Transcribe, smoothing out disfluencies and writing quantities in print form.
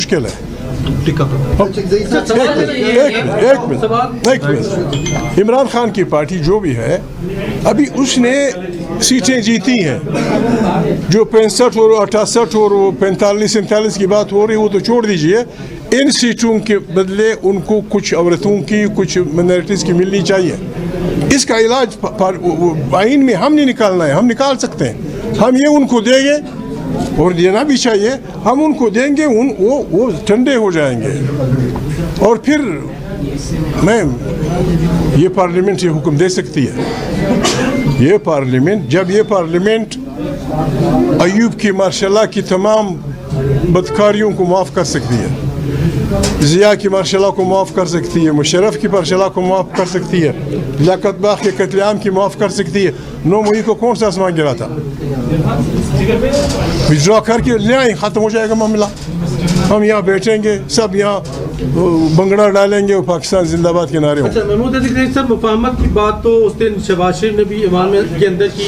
مشکل ہے. ایک منٹ. عمران خان کی پارٹی جو بھی ہے ابھی اس نے سیٹیں جیتی ہیں. جو 65 اور 68 اور 45-47 کی بات ہو رہی وہ تو چھوڑ دیجئے. ان سیٹوں کے بدلے ان کو کچھ عورتوں کی کچھ منارٹیز کی ملنی چاہیے. اس کا علاج آئین میں ہم نہیں نکالنا ہے. ہم نکال سکتے ہیں. ہم یہ ان کو دیں گے اور دینا بھی چاہیے. ہم ان کو دیں گے وہ ٹھنڈے ہو جائیں گے. اور پھر یہ پارلیمنٹ یہ حکم دے سکتی ہے. یہ پارلیمنٹ جب یہ پارلیمنٹ ایوب کی ماشاء اللہ کی تمام بدکاریوں کو معاف کر سکتی ہے, ضیاء کی ماشاء اللہ کو معاف کر سکتی ہے, مشرف کی ماشاء اللہ کو معاف کر سکتی ہے, لیاقت باغ کے قتل عام کی معاف کر سکتی ہے. 9 مئی کو کون سا آسمان گرا تھا؟ وڈرا کر کے لے آئیں, ختم ہو جائے گا معاملہ. ہم یہاں بیٹھیں گے, سب یہاں بنگڑا ڈالیں گے اور پاکستان زندہ باد کے نعرے ہوں. محمود علی صاحب, مفاہمت کی بات تو اس دن شہباز شریف نے بھی ایوان کے اندر کی.